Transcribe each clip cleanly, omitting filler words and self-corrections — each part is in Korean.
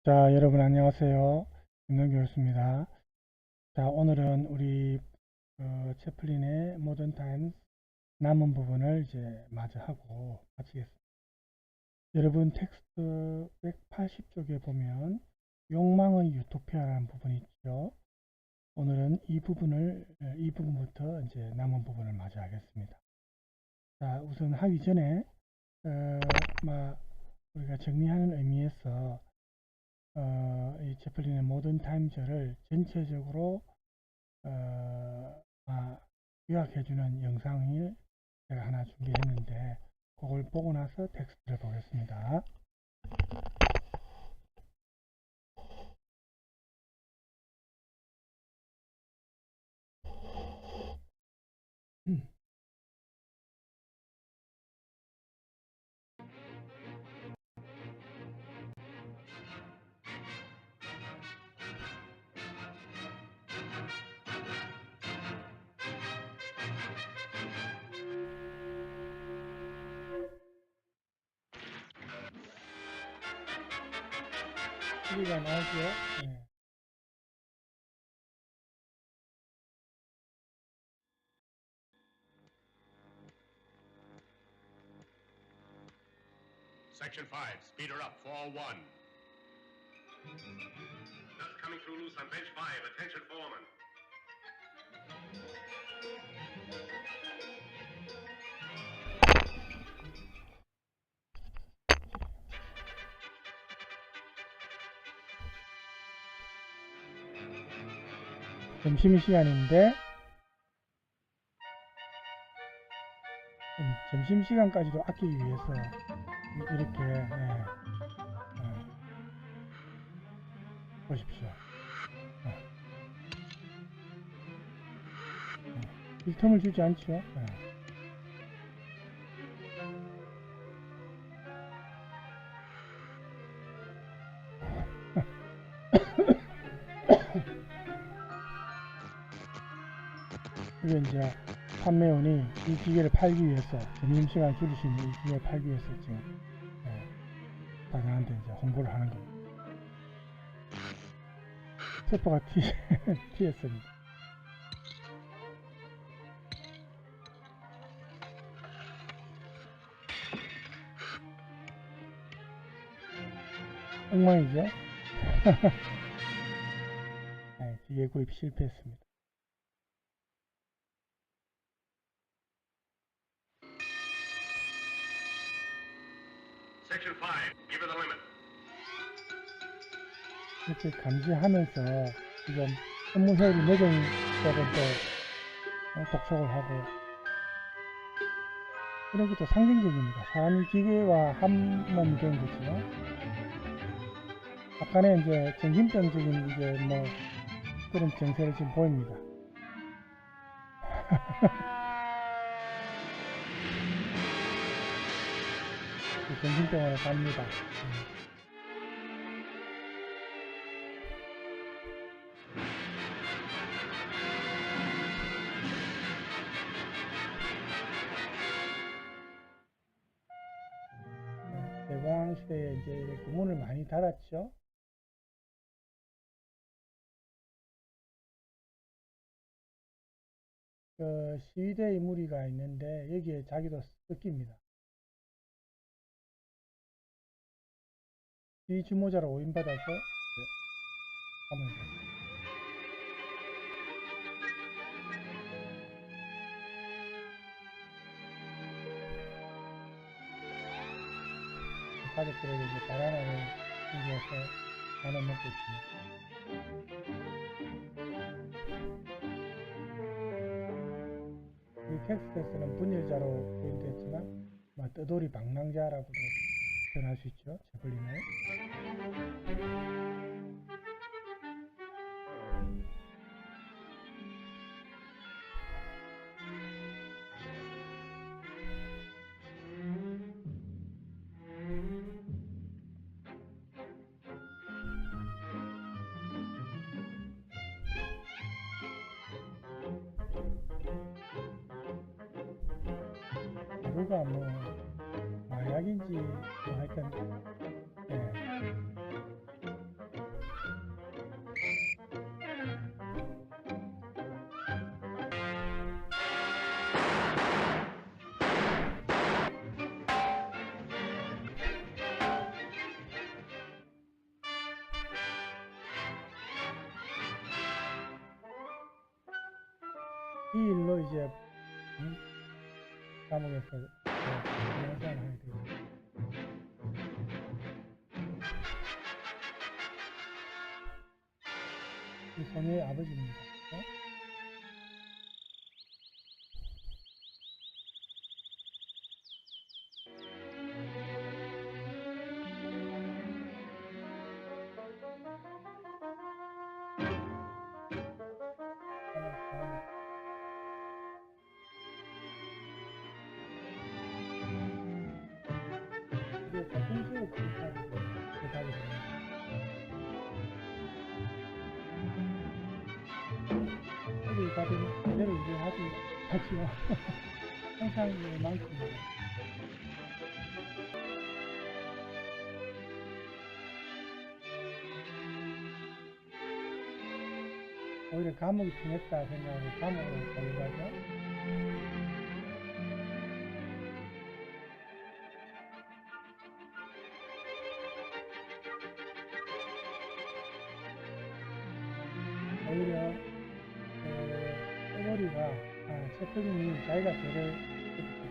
자, 여러분 안녕하세요. 김동규 교수입니다. 자, 오늘은 우리 채플린의 모던 타임스 남은 부분을 이제 마저 하고 마치겠습니다. 여러분 텍스트 180쪽에 보면 욕망의 유토피아라는 부분이 있죠. 오늘은 이 부분부터 이제 남은 부분을 마저 하겠습니다. 자, 우선 하기 전에 우리가 정리하는 의미에서 이 채플린의 모던 타임즈를 전체적으로 요약해주는 영상을 제가 하나 준비했는데 그걸 보고 나서 텍스트를 보겠습니다. 소리가 나오죠? 네. Section 5, speed her up, fall 1. Dust coming through loose on bench 5, attention foreman. 점심시간인데 점심시간까지도 아끼기 위해서 이렇게 보십시오. 빈틈을 주지 않죠. 이게 이제 판매원이 이 기계를 팔기 위해서 점심시간을 줄일 수 있는 이 기계를 팔기 위해서 지금 다양한데 이제 홍보를 하는 겁니다. 세포가 튀었습니다. 엉망이죠? 네, 기계 구입 실패했습니다. Section 5, give her the limit. 이렇게 감지하면서 지금 업무 효율이 늦은 쪽은 또 독촉을 하고 이런 것도 상징적입니다. 사람이 기계와 한 몸이 된 거죠. 아까는 이제 정신병적인 이제 뭐 그런 증세를 지금 보입니다. 정신병원에 갑니다. 대공황 시대에 이제 그 문을 많이 닫았죠. 그 시위대의 무리가 있는데 여기에 자기도 섞입니다. 시위 주모자로 오인받아서 가만히 있습니다. 가족들에게 이제 바나나를 준비해서 나눠 먹고 있습니다. 이 텍스트에서는 분열자로 표현됐지만 떠돌이 방랑자라고도 표현할 수 있죠. 채플린을. 누가 뭐 마약인지 뭐 하여튼 이 일로 이제 감옥에서 영상을 하게 되죠. 이 소녀의 아버지입니다. 그렇죠? 이제 평소에 대답이 됩니다. 우리 가든 제대로 이해하지 하지만 항상 많습니다. 오히려 감옥이 편했다 생각하고 감옥으로 가려가죠. 오히려 꼬머리가 채플린이 자기가 죄를 했죠.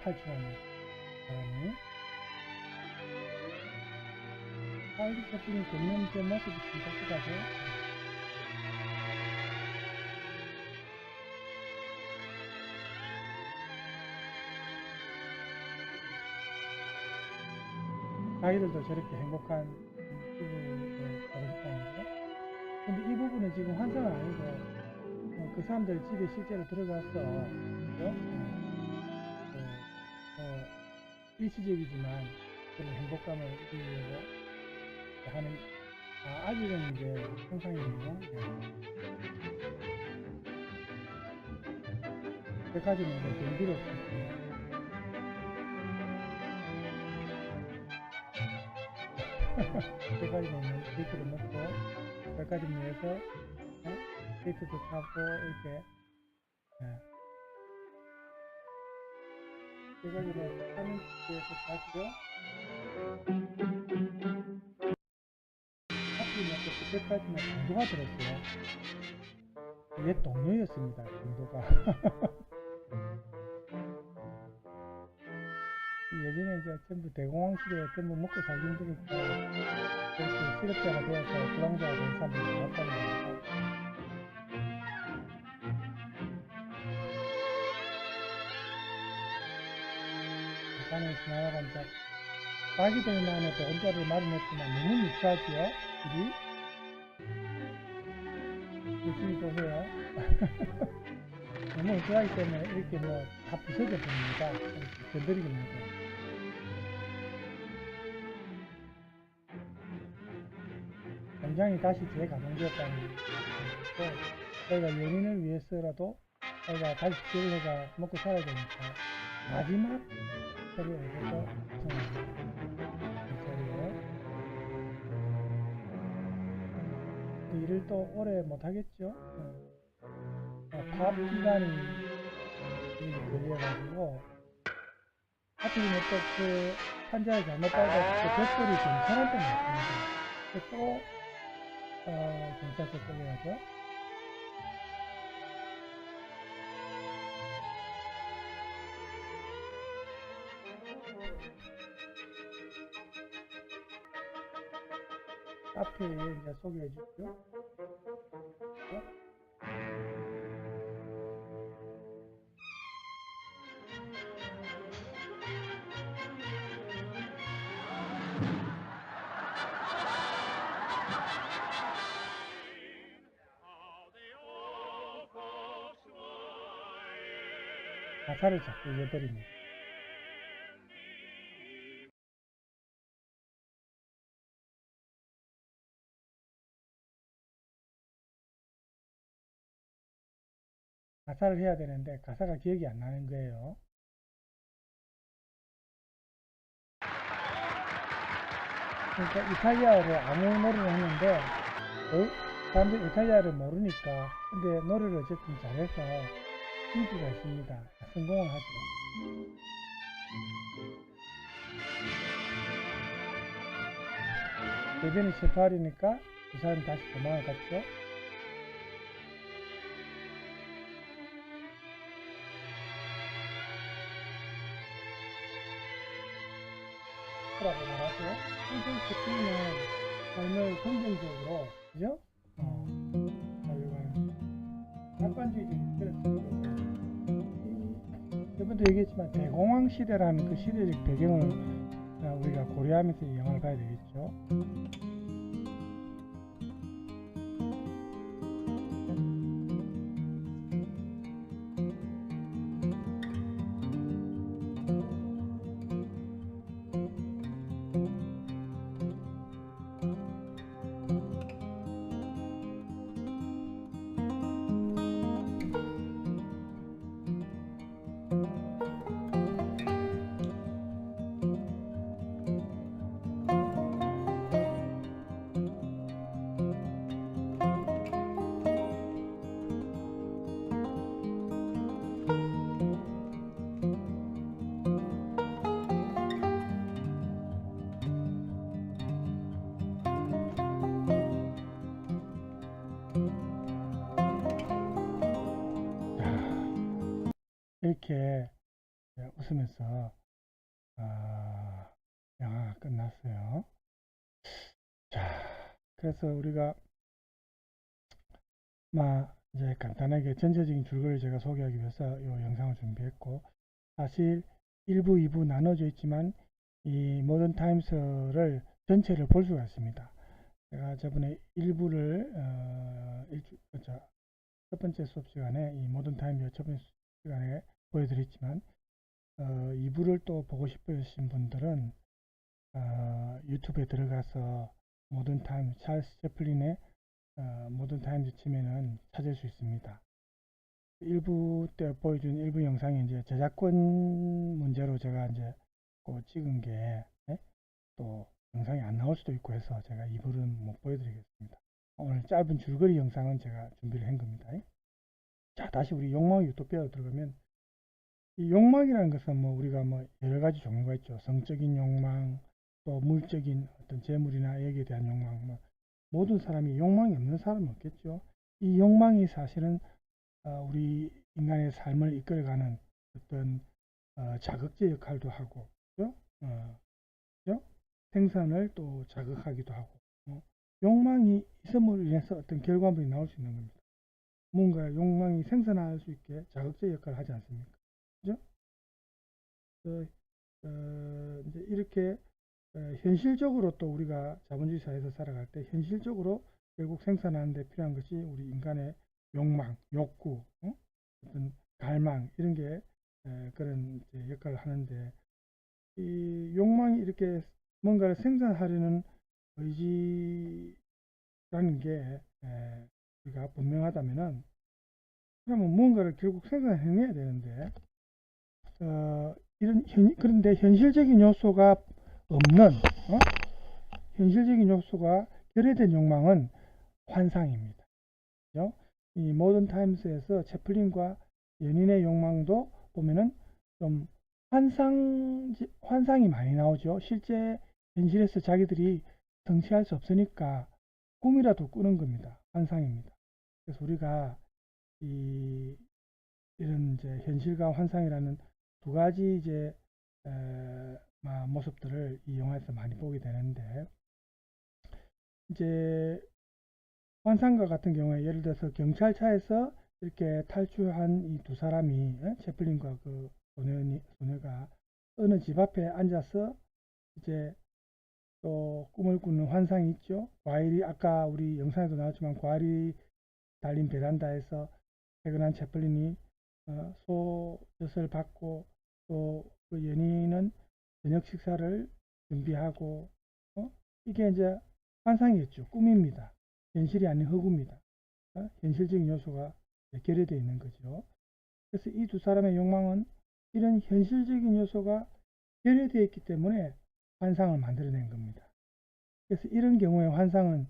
탈출하는 사람이 찰리 채플린이 걷는 제 모습이 진짜 크다죠. 자기들도 저렇게 행복한 부분을 가졌다는 거죠. 근데 이 부분은 지금 환상은 아니고 그 사람들 집에 실제로 들어가서 그죠? 일시적이지만 그런 행복감을 누리려고 하는 아직은 이제 상상이네요. 백화점은 이제 경비로 없습니다. 백화점은 데이트를 먹고 백화점 내에서 데이트도 타고 이렇게 백화점에 사는 데에서 사시죠. 하필이면 그 백화점에 강도가 들었어요. 옛 동료였습니다. 강도가. 예전에 이제 전부 대공황실에 전부 먹고 살기 힘드니까 그렇게 실업자가 되어서 불황자가 된 사람들이 많았다는 겁니다. 산을 지나가다 이제 자기 되는 안에 또 혼자를 마련했지만 너무 유치하지요? 일이? 열심히 또 해요. 너무 유치하기 때문에 이렇게 뭐 다 부서져 버립니다. 이렇게 건드리게 됩니다. 공장이 다시 재가동되었다는 거고, 저희가 연인을 위해서라도 저희가 다시 기회를 해가 먹고 살아야 되니까 마지막 처리를 해서 구성합니다. 이 일을 또 오래 못하겠죠. 파업 기간이 걸려가지고 하필이면 또 그 환자를 잘못 받아서 벽돌이 경찰한테 맞습니다. 또 경찰서 끌려가죠. 카페에 이제 소개해 주죠. 가사를 자꾸 이어버립니다. 가사를 해야 되는데 가사가 기억이 안 나는 거예요. 그러니까 이탈리아어로 아무 노래를 했는데 사람들이 이탈리아를 모르니까 근데 노래를 어쨌든 잘해서 인기가 있습니다. 성공을 하죠. 대변이 실패하려니까 두 사람이 다시 도망을 갔죠. 라고 말하죠. 성경 스피는 삶을 긍정적으로, 그죠? 낙관주의적인 그런 저번도 얘기했지만 대공황 시대라는 그 시대적 배경을 우리가 고려하면서 이 영화를 봐야 되겠죠. 이렇게 웃으면서 영화가 끝났어요. 자, 그래서 우리가 이제 간단하게 전체적인 줄거리를 제가 소개하기 위해서 이 영상을 준비했고, 사실 1부, 2부 나눠져 있지만 이 모던 타임스를 전체를 볼 수가 있습니다. 제가 저번에 1부를 첫 번째 수업 시간에 이 모던 타임스 첫 번째 시간에 보여드렸지만 2부를 또 보고 싶으신 분들은 유튜브에 들어가서 모던 타임 찰스 채플린의 모던 타임즈 치면은 찾을 수 있습니다. 1부 때 보여준 일부 영상이 이제 저작권 문제로 제가 이제 찍은 게 또 영상이 안 나올 수도 있고 해서 제가 2부는 못 보여드리겠습니다. 오늘 짧은 줄거리 영상은 제가 준비를 한 겁니다. 자, 다시 우리 욕망 유토피아로 들어가면 이 욕망이라는 것은 우리가 여러 가지 종류가 있죠. 성적인 욕망, 또 물적인 어떤 재물이나 애에 대한 욕망, 모든 사람이 욕망이 없는 사람은 없겠죠. 이 욕망이 사실은 우리 인간의 삶을 이끌어가는 어떤 자극제 역할도 하고, 그죠? 그죠? 생산을 또 자극하기도 하고, 욕망이 있음으로 인해서 어떤 결과물이 나올 수 있는 겁니다. 뭔가 욕망이 생산할 수 있게 자극제 역할을 하지 않습니까? 그죠? 이제 이렇게 현실적으로 또 우리가 자본주의 사회에서 살아갈 때 현실적으로 결국 생산하는 데 필요한 것이 우리 인간의 욕망, 욕구, 어떤 갈망 이런 게 그런 역할을 하는데, 이 욕망이 이렇게 뭔가를 생산하려는 의지라는 게 우리가 분명하다면은 그러면 무언가를 결국 생산해내야 되는데 그런데 현실적인 요소가 없는 현실적인 요소가 결여된 욕망은 환상입니다. 그죠? 이 모던 타임스에서 채플린과 연인의 욕망도 보면은 좀 환상이 많이 나오죠. 실제 현실에서 자기들이 성취할 수 없으니까 꿈이라도 꾸는 겁니다. 환상입니다. 그래서 우리가 이런 이제 현실과 환상이라는 두 가지 이제 모습들을 이 영화에서 많이 보게 되는데, 이제 환상과 같은 경우에 예를 들어서 경찰차에서 이렇게 탈출한 이 두 사람이 채플린과 그 소녀가 어느 집 앞에 앉아서 이제 또 꿈을 꾸는 환상이 있죠. 과일이 아까 우리 영상에도 나왔지만 과일이 달린 베란다에서 퇴근한 채플린이 소젖을 받고 또 그 연인은 저녁 식사를 준비하고 이게 이제 환상이겠죠. 꿈입니다. 현실이 아닌 허구입니다. 현실적인 요소가 결여되어 있는 거죠. 그래서 이 두 사람의 욕망은 이런 현실적인 요소가 결여되어 있기 때문에 환상을 만들어낸 겁니다. 그래서 이런 경우에 환상은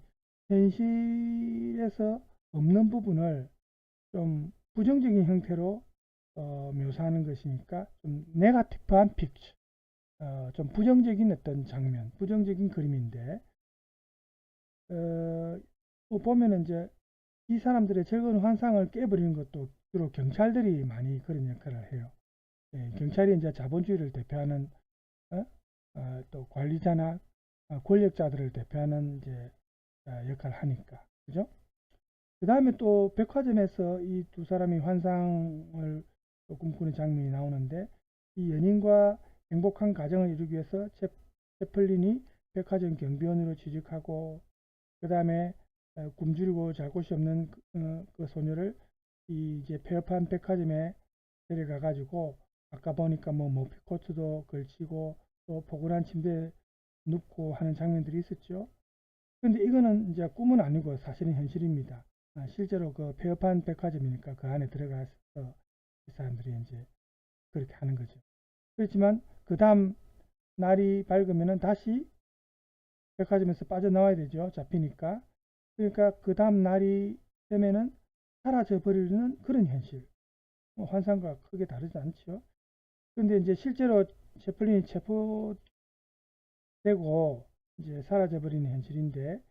현실에서 없는 부분을 좀 부정적인 형태로 묘사하는 것이니까 좀 네거티브한 픽처, 좀 부정적인 어떤 장면, 부정적인 그림인데 보면은 이제 이 사람들의 즐거운 환상을 깨버리는 것도 주로 경찰들이 많이 그런 역할을 해요. 예, 경찰이 이제 자본주의를 대표하는 또 관리자나 권력자들을 대표하는 이제 역할을 하니까, 그죠? 그 다음에 또 백화점에서 이 두 사람이 환상을 또 꿈꾸는 장면이 나오는데, 이 연인과 행복한 가정을 이루기 위해서 채플린이 백화점 경비원으로 취직하고, 그 다음에 굶주리고 잘 곳이 없는 그 소녀를 이제 폐업한 백화점에 데려가 가지고, 아까 보니까 뭐 머피코트도 걸치고 또 포근한 침대에 눕고 하는 장면들이 있었죠. 근데 이거는 이제 꿈은 아니고 사실은 현실입니다. 실제로 그 폐업한 백화점이니까 그 안에 들어가서 이 사람들이 이제 그렇게 하는 거죠. 그렇지만 그 다음 날이 밝으면은 다시 백화점에서 빠져나와야 되죠. 잡히니까. 그러니까 그 다음 날이 되면은 사라져 버리는 그런 현실. 환상과 크게 다르지 않죠. 근데 이제 실제로 채플린이 체포되고 이제 사라져 버리는 현실인데,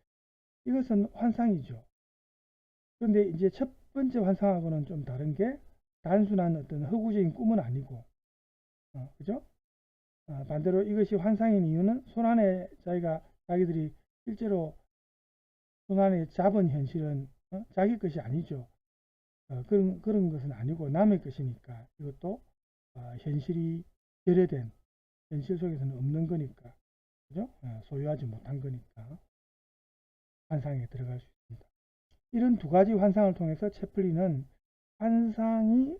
이것은 환상이죠. 그런데 이제 첫 번째 환상하고는 좀 다른 게, 단순한 어떤 허구적인 꿈은 아니고, 그죠? 반대로 이것이 환상인 이유는 손안에 자기들이 실제로 손안에 잡은 현실은 자기 것이 아니죠. 그런 것은 아니고 남의 것이니까, 이것도 현실이 결여된, 현실 속에서는 없는 거니까, 그죠? 소유하지 못한 거니까 환상에 들어갈 수 있습니다. 이런 두 가지 환상을 통해서 채플린은 환상이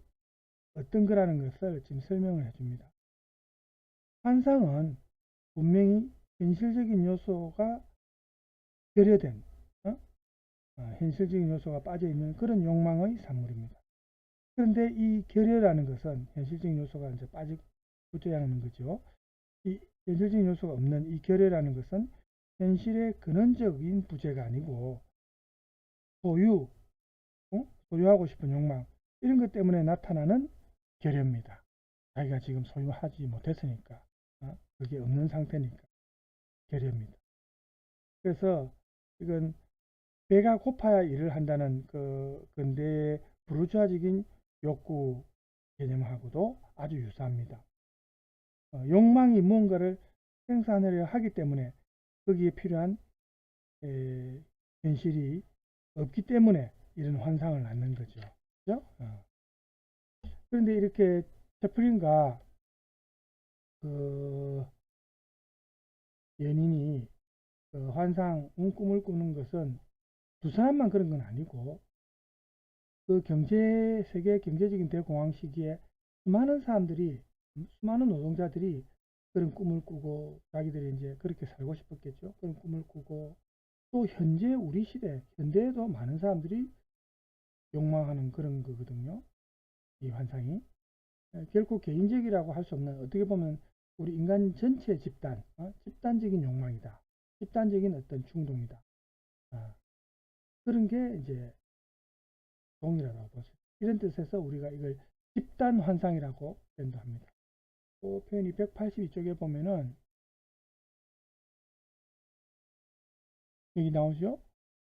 어떤 거라는 것을 지금 설명을 해줍니다. 환상은 분명히 현실적인 요소가 결여된, 현실적인 요소가 빠져있는 그런 욕망의 산물입니다. 그런데 이 결여라는 것은 현실적인 요소가 이제 붙어야 하는 거죠. 이 현실적인 요소가 없는 이 결여라는 것은 현실의 근원적인 부재가 아니고 소유하고 싶은 욕망, 이런 것 때문에 나타나는 결여입니다. 자기가 지금 소유하지 못했으니까, 그게 없는 상태니까 결여입니다. 그래서 이건 배가 고파야 일을 한다는 그 근대의 부르주아적인 욕구 개념하고도 아주 유사합니다. 욕망이 무언가를 생산하려 하기 때문에 거기에 필요한 현실이 없기 때문에 이런 환상을 낳는 거죠. 그죠? 그런데 이렇게 채플린과 그 연인이 그 환상, 꿈을 꾸는 것은 두 사람만 그런 건 아니고, 그 세계 경제적인 대공황 시기에 수많은 사람들이, 수많은 노동자들이 그런 꿈을 꾸고 자기들이 이제 그렇게 살고 싶었겠죠. 그런 꿈을 꾸고, 또 현재 우리 시대, 현대에도 많은 사람들이 욕망하는 그런 거거든요. 이 환상이. 결코 개인적이라고 할 수 없는, 어떻게 보면 우리 인간 전체 집단적인 욕망이다. 집단적인 어떤 충동이다. 그런 게 이제 동일하다고 볼 수 있습니다. 이런 뜻에서 우리가 이걸 집단 환상이라고 표현합니다. 그 표현이 182쪽에 보면은 여기 나오죠.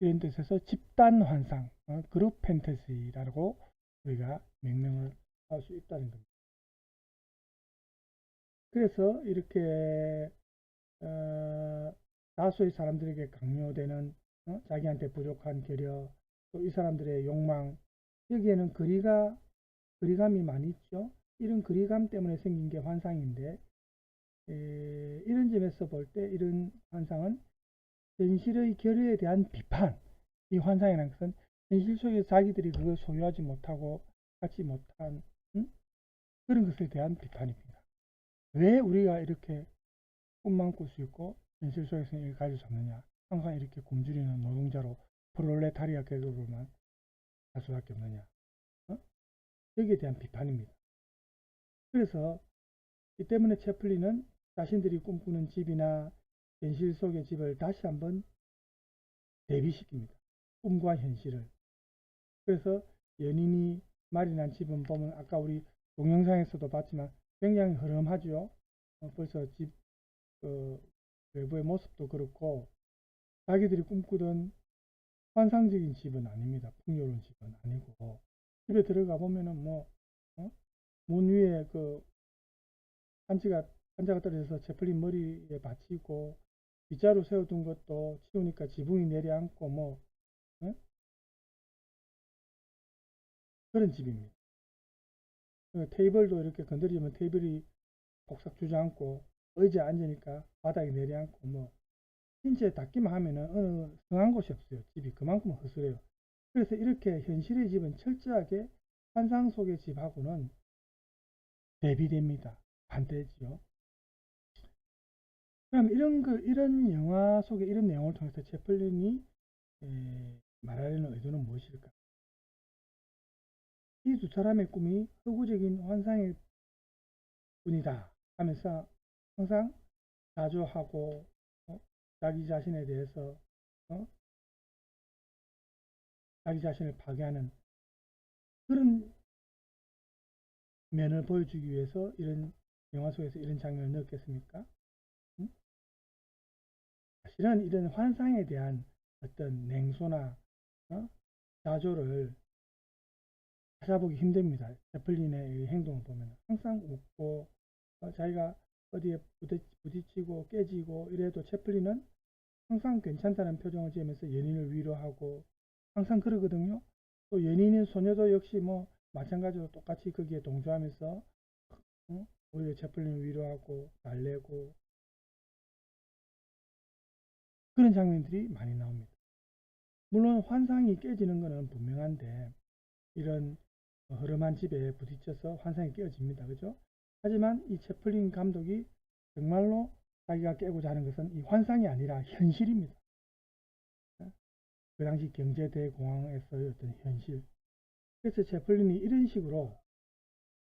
이런 뜻에서 집단 환상, 그룹 팬터시라고 우리가 명명을 할 수 있다는 겁니다. 그래서 이렇게 다수의 사람들에게 강요되는 자기한테 부족한 결여, 또 이 사람들의 욕망, 여기에는 거리감이 많이 있죠. 이런 거리감 때문에 생긴 게 환상인데, 이런 점에서 볼 때 이런 환상은 현실의 결여에 대한 비판, 이 환상이라는 것은 현실 속에서 자기들이 그걸 소유하지 못하고 갖지 못한 그런 것에 대한 비판입니다. 왜 우리가 이렇게 꿈만 꿀 수 있고 현실 속에서 이걸 가질 수 없느냐, 항상 이렇게 굶주리는 노동자로 프롤레타리아 계급으로만 할 수밖에 없느냐. 여기에 대한 비판입니다. 그래서 이 때문에 채플린은 자신들이 꿈꾸는 집이나 현실 속의 집을 다시 한번 대비시킵니다. 꿈과 현실을. 그래서 연인이 마련한 집은 보면 아까 우리 동영상에서도 봤지만 굉장히 흐름하죠. 벌써 집 외부의 모습도 그렇고 자기들이 꿈꾸던 환상적인 집은 아닙니다. 풍요로운 집은 아니고 집에 들어가 보면은 문 위에 한자가 떨어져서 채플린 머리에 받치고 빗자루 세워둔 것도 치우니까 지붕이 내려앉고 그런 집입니다. 테이블도 이렇게 건드리면 테이블이 폭삭 주저앉고 의자에 앉으니까 바닥이 내려앉고 신체에 닿기만 하면은 어느 성한 곳이 없어요. 집이 그만큼 허술해요. 그래서 이렇게 현실의 집은 철저하게 환상 속의 집하고는 대비됩니다. 반대지요. 그럼 이런 영화 속의 이런 내용을 통해서 채플린이 말하려는 의도는 무엇일까? 이 두 사람의 꿈이 허구적인 환상일 뿐이다 하면서 항상 자조하고 자기 자신에 대해서 자기 자신을 파괴하는 그런 면을 보여주기 위해서 이런 영화 속에서 이런 장면을 넣었겠습니까? 사실은 이런 환상에 대한 어떤 냉소나 자조를 찾아보기 힘듭니다. 채플린의 행동을 보면 항상 웃고 자기가 어디에 부딪히고 깨지고 이래도 채플린은 항상 괜찮다는 표정을 지으면서 연인을 위로하고 항상 그러거든요. 또 연인인 소녀도 역시 마찬가지로 똑같이 거기에 동조하면서 오히려 채플린을 위로하고 달래고 그런 장면들이 많이 나옵니다. 물론 환상이 깨지는 것은 분명한데 이런 흐름한 집에 부딪혀서 환상이 깨어집니다. 그죠? 하지만 이 채플린 감독이 정말로 자기가 깨고자 하는 것은 이 환상이 아니라 현실입니다. 그 당시 경제대공황에서의 어떤 현실. 그래서 채플린이 이런 식으로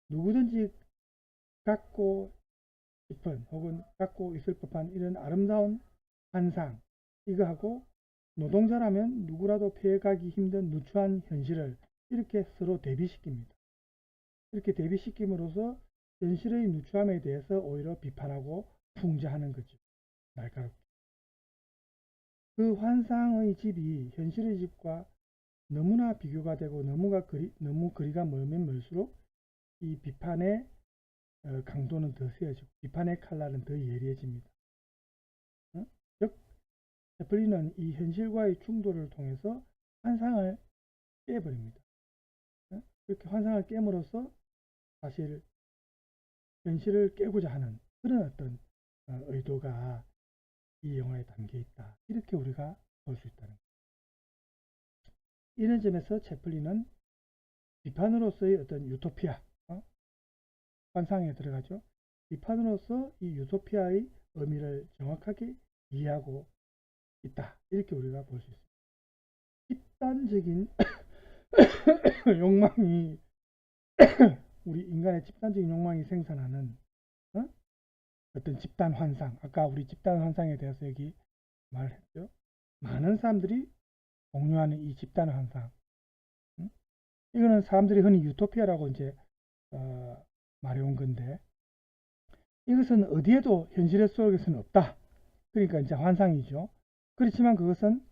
누구든지 갖고 싶은 혹은 갖고 있을 법한 이런 아름다운 환상 이거하고 노동자라면 누구라도 피해가기 힘든 누추한 현실을 이렇게 서로 대비시킵니다. 이렇게 대비시킴으로써 현실의 누추함에 대해서 오히려 비판하고 풍자하는 거죠. 날카롭게. 그 환상의 집이 현실의 집과 너무나 비교가 되고 너무 거리가 멀면 멀수록 이 비판의 강도는 더 세어지고 비판의 칼날은 더 예리해집니다. 즉 채플린은 이 현실과의 충돌을 통해서 환상을 깨버립니다. 이렇게 환상을 깨므로써 사실 현실을 깨고자 하는 그런 어떤 의도가 이 영화에 담겨 있다. 이렇게 우리가 볼 수 있다는 거죠. 이런 점에서 채플린은 비판으로서의 어떤 유토피아, 환상에 들어가죠. 비판으로서 이 유토피아의 의미를 정확하게 이해하고 있다. 이렇게 우리가 볼 수 있습니다. 집단적인 욕망이 우리 인간의 집단적인 욕망이 생산하는 어떤 집단 환상, 아까 우리 집단 환상에 대해서 여기 말했죠. 많은 사람들이 공유하는 이 집단 환상, 이거는 사람들이 흔히 유토피아라고 이제 말해온 건데, 이것은 어디에도 현실 속에서는 없다. 그러니까 이제 환상이죠. 그렇지만 그것은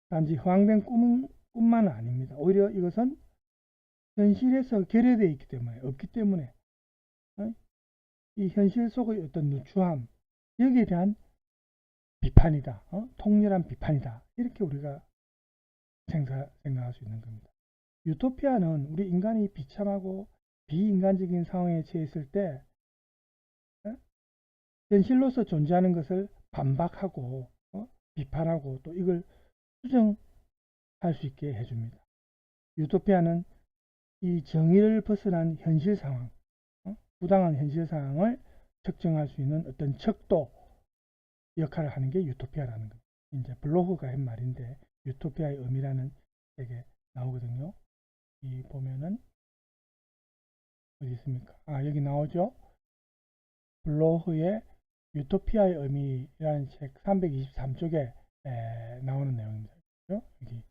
단지 허황된 꿈만 아닙니다. 오히려 이것은 현실에서 결여되어 있기 때문에, 없기 때문에 이 현실 속의 어떤 누추함, 여기에 대한 비판이다. 통렬한 비판이다. 이렇게 우리가 생각할 수 있는 겁니다. 유토피아는 우리 인간이 비참하고 비인간적인 상황에 처했을 때 현실로서 존재하는 것을 반박하고 비판하고 또 이걸 수정할 수 있게 해줍니다. 유토피아는 이 정의를 벗어난 현실 상황, 부당한 현실 상황을 측정할 수 있는 어떤 척도 역할을 하는 게 유토피아라는 거예요. 이제 블로흐가 한 말인데 유토피아의 의미라는 책에 나오거든요. 이 보면은 어디 있습니까? 여기 나오죠. 블로흐의 유토피아의 의미라는 책 323쪽에 나오는 내용입니다. 그렇죠? 여기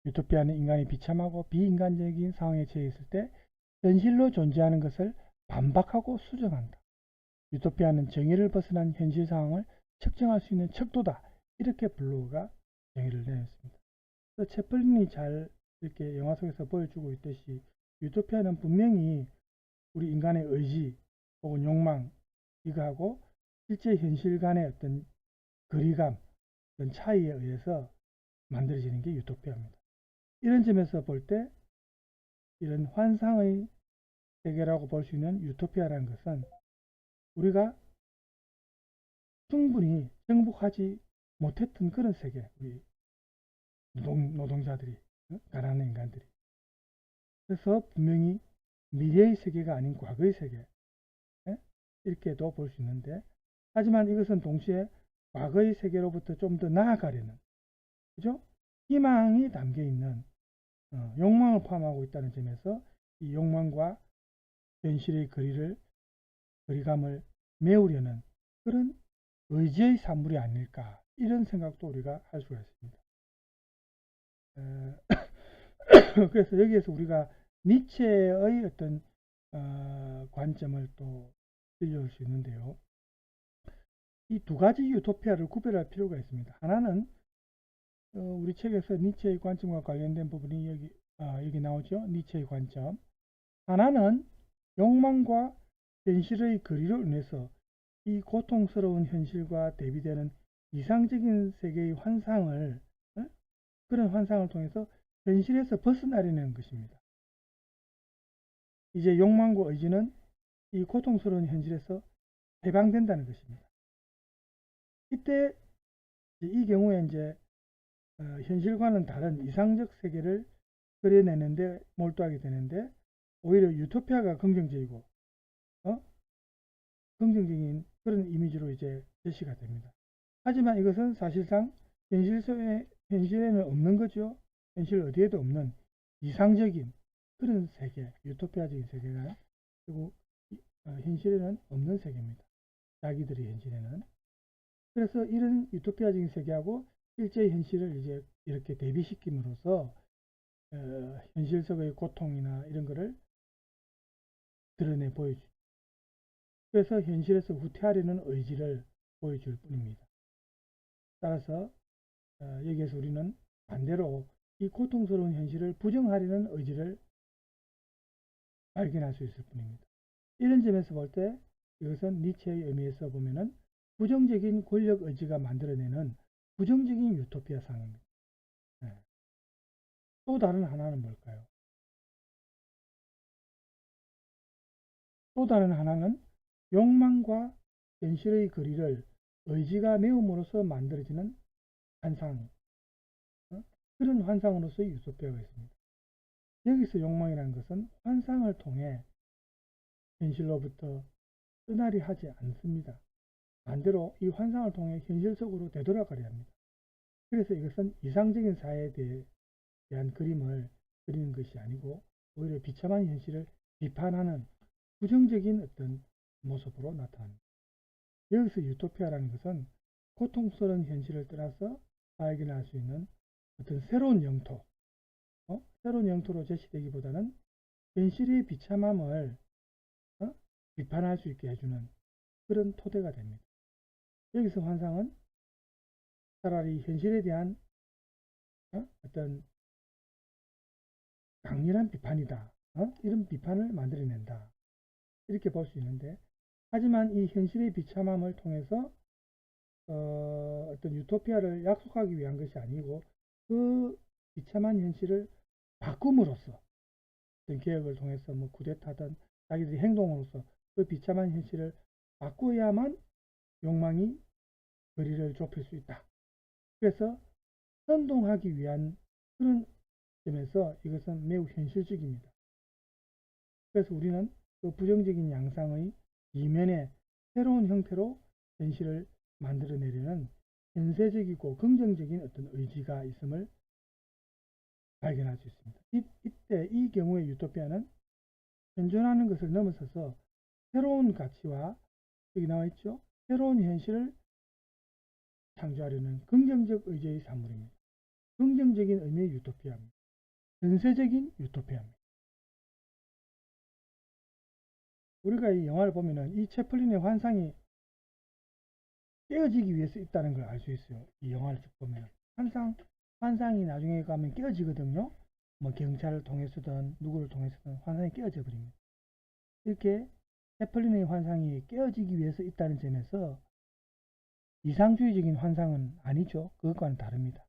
유토피아는 인간이 비참하고 비인간적인 상황에 처해 있을 때 현실로 존재하는 것을 반박하고 수정한다. 유토피아는 정의를 벗어난 현실 상황을 측정할 수 있는 척도다. 이렇게 블로그가 정의를 내렸습니다. 채플린이 잘 이렇게 영화 속에서 보여주고 있듯이 유토피아는 분명히 우리 인간의 의지 혹은 욕망 이거하고 실제 현실 간의 어떤 거리감, 어떤 차이에 의해서 만들어지는 게 유토피아입니다. 이런 점에서 볼 때 이런 환상의 세계라고 볼 수 있는 유토피아라는 것은 우리가 충분히 정복하지 못했던 그런 세계, 우리 노동자들이, 가난한 인간들이. 그래서 분명히 미래의 세계가 아닌 과거의 세계, 이렇게도 볼 수 있는데, 하지만 이것은 동시에 과거의 세계로부터 좀 더 나아가려는, 그죠? 희망이 담겨 있는 욕망을 포함하고 있다는 점에서 이 욕망과 현실의 거리감을 메우려는 그런 의지의 산물이 아닐까, 이런 생각도 우리가 할 수가 있습니다. 그래서 여기에서 우리가 니체의 어떤 관점을 또 빌려올 수 있는데요. 이 두 가지 유토피아를 구별할 필요가 있습니다. 하나는 우리 책에서 니체의 관점과 관련된 부분이 여기 나오죠. 니체의 관점. 하나는 욕망과 현실의 거리로 인해서 이 고통스러운 현실과 대비되는 이상적인 세계의 환상을, 그런 환상을 통해서 현실에서 벗어나려는 것입니다. 이제 욕망과 의지는 이 고통스러운 현실에서 해방된다는 것입니다. 이때 이 경우에 이제 현실과는 다른 이상적 세계를 그려내는데 몰두하게 되는데, 오히려 유토피아가 긍정적이고 긍정적인 그런 이미지로 이제 제시가 됩니다. 하지만 이것은 사실상 현실에는 없는 거죠. 현실 어디에도 없는 이상적인 그런 세계, 유토피아적인 세계가, 그리고 현실에는 없는 세계입니다. 자기들의 현실에는. 그래서 이런 유토피아적인 세계하고 실제 현실을 이제 이렇게 대비시킴으로써 현실 속의 고통이나 이런 거를 드러내 보여주죠. 그래서 현실에서 후퇴하려는 의지를 보여줄 뿐입니다. 따라서 여기에서 우리는 반대로 이 고통스러운 현실을 부정하려는 의지를 발견할 수 있을 뿐입니다. 이런 점에서 볼 때 이것은 니체의 의미에서 보면은 부정적인 권력 의지가 만들어내는 부정적인 유토피아 상입니다. 또 다른 하나는 뭘까요? 또 다른 하나는 욕망과 현실의 거리를 의지가 메움으로써 만들어지는 환상, 그런 환상으로서의 유토피아가 있습니다. 여기서 욕망이라는 것은 환상을 통해 현실로부터 떠나려 하지 않습니다. 반대로 이 환상을 통해 현실 속으로 되돌아가려 합니다. 그래서 이것은 이상적인 사회에 대한 그림을 그리는 것이 아니고 오히려 비참한 현실을 비판하는 부정적인 어떤 모습으로 나타납니다. 여기서 유토피아라는 것은 고통스러운 현실을 떠나서 발견할 수 있는 어떤 새로운 영토, 새로운 영토로 제시되기보다는 현실의 비참함을 비판할 수 있게 해주는 그런 토대가 됩니다. 여기서 환상은 차라리 현실에 대한 어떤 강렬한 비판이다, 이런 비판을 만들어낸다, 이렇게 볼 수 있는데, 하지만 이 현실의 비참함을 통해서 어떤 유토피아를 약속하기 위한 것이 아니고 그 비참한 현실을 바꿈으로써 어떤 개혁을 통해서 뭐 쿠데타든 자기들의 행동으로서 그 비참한 현실을 바꿔야만 욕망이 거리를 좁힐 수 있다. 그래서 선동하기 위한 그런 점에서 이것은 매우 현실적입니다. 그래서 우리는 그 부정적인 양상의 이면에 새로운 형태로 현실을 만들어내려는 현세적이고 긍정적인 어떤 의지가 있음을 발견할 수 있습니다. 이때 이 경우의 유토피아는 현존하는 것을 넘어서서 새로운 가치와 여기 나와 있죠. 새로운 현실을 창조하려는 긍정적 의지의 산물입니다. 긍정적인 의미의 유토피아입니다. 전세적인 유토피아입니다. 우리가 이 영화를 보면은 이 채플린의 환상이 깨어지기 위해서 있다는 걸 알 수 있어요. 이 영화를 쭉 보면 환상이 나중에 가면 깨어지거든요. 뭐 경찰을 통해서든 누구를 통해서든 환상이 깨어져 버립니다. 이렇게 채플린의 환상이 깨어지기 위해서 있다는 점에서 이상주의적인 환상은 아니죠. 그것과는 다릅니다.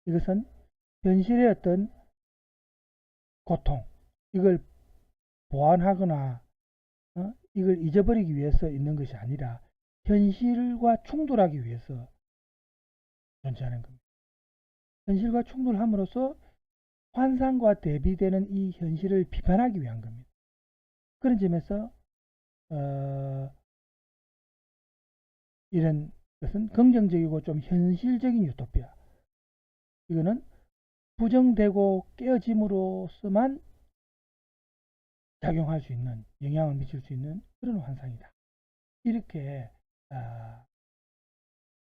이것은 현실의 어떤 고통, 이걸 보완하거나 이걸 잊어버리기 위해서 있는 것이 아니라 현실과 충돌하기 위해서 존재하는 겁니다. 현실과 충돌함으로써 환상과 대비되는 이 현실을 비판하기 위한 겁니다. 그런 점에서 이런 것은 긍정적이고 좀 현실적인 유토피아, 이거는 부정되고 깨어짐으로써만 작용할 수 있는, 영향을 미칠 수 있는 그런 환상이다. 이렇게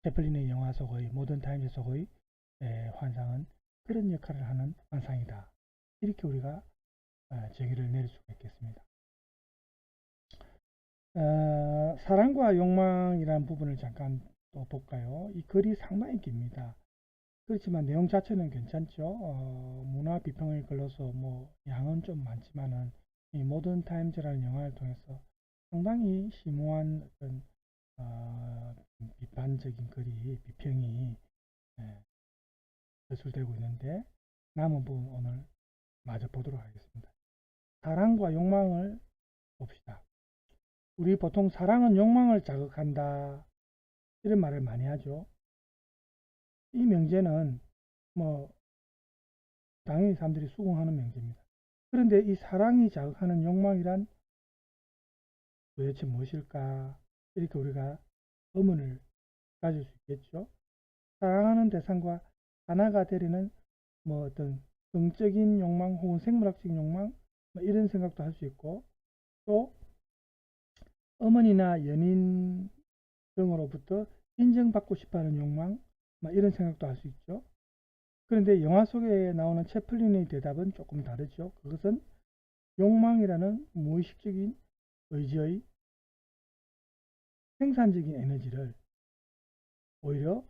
채플린의 영화 속의 모던 타임즈 속의 환상은 그런 역할을 하는 환상이다. 이렇게 우리가 정의를 내릴 수가 있겠습니다. 사랑과 욕망이라는 부분을 잠깐 또 볼까요? 이 글이 상당히 깁니다. 그렇지만 내용 자체는 괜찮죠. 문화 비평을 걸러서 뭐 양은 좀 많지만은 이 모던 타임즈라는 영화를 통해서 상당히 심오한 어떤 비판적인 글이, 비평이 전술되고 있는데, 남은 부분 오늘 마저 보도록 하겠습니다. 사랑과 욕망을 봅시다. 우리 보통 사랑은 욕망을 자극한다, 이런 말을 많이 하죠. 이 명제는 뭐 당연히 사람들이 수긍하는 명제입니다. 그런데 이 사랑이 자극하는 욕망이란 도대체 무엇일까? 이렇게 우리가 의문을 가질 수 있겠죠. 사랑하는 대상과 하나가 되려는 뭐 어떤 성적인 욕망 혹은 생물학적인 욕망, 뭐 이런 생각도 할 수 있고, 또 어머니나 연인 등으로부터 인정받고 싶어하는 욕망, 뭐 이런 생각도 할 수 있죠. 그런데 영화 속에 나오는 채플린의 대답은 조금 다르죠. 그것은 욕망이라는 무의식적인 의지의 생산적인 에너지를 오히려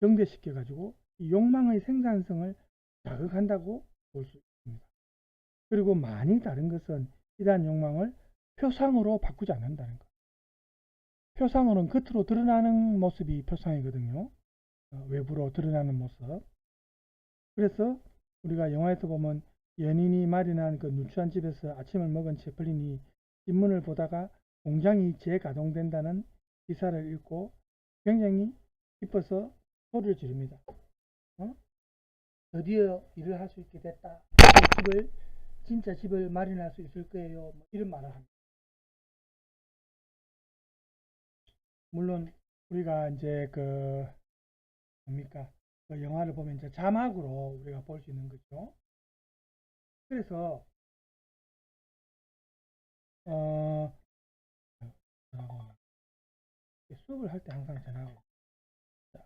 정대시켜 가지고 이 욕망의 생산성을 자극한다고 볼 수 있습니다. 그리고 많이 다른 것은 이러한 욕망을 표상으로 바꾸지 않는다는 것. 표상으로는 겉으로 드러나는 모습이 표상이거든요. 외부로 드러나는 모습. 그래서 우리가 영화에서 보면 연인이 마련한 그 누추한 집에서 아침을 먹은 채플린이 신문을 보다가 공장이 재가동된다는 기사를 읽고 굉장히 기뻐서 소리를 지릅니다. 드디어 일을 할 수 있게 됐다. 진짜 집을 마련할 수 있을 거예요. 뭐 이런 말을 합니다. 물론 우리가 이제 그 영화를 보면 이제 자막으로 우리가 볼 수 있는 거죠. 그래서 수업을 할 때 항상 전화가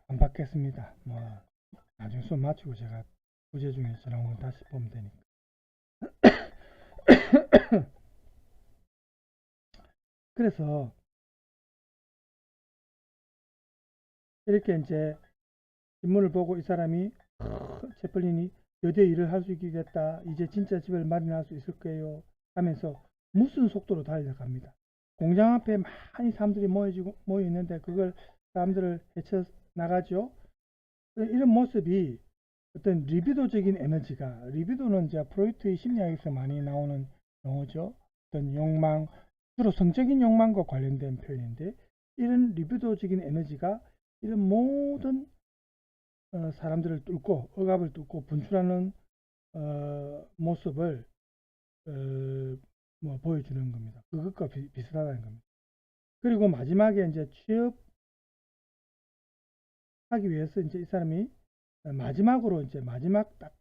안 받겠습니다. 뭐 나중에 수업 마치고 제가 부재 중에 전화 오면 다시 보면 되니까. 그래서 이렇게 이제 신문을 보고 이 사람이 채플린이 드디어 일을 할 수 있게 됐다. 이제 진짜 집을 마련할 수 있을 거예요. 하면서 무슨 속도로 달려갑니다. 공장 앞에 많이 사람들이 모여 있는데 그걸 사람들을 헤쳐 나가죠. 이런 모습이 어떤 리비도적인 에너지가, 리비도는 이제 프로이트의 심리학에서 많이 나오는 용어죠. 어떤 욕망, 주로 성적인 욕망과 관련된 표현인데, 이런 리비도적인 에너지가 이런 모든 사람들을 뚫고, 억압을 뚫고 분출하는 모습을 뭐 보여주는 겁니다. 그것과 비슷하다는 겁니다. 그리고 마지막에 이제 취업하기 위해서 이제 이 사람이 마지막으로 이제 마지막 딱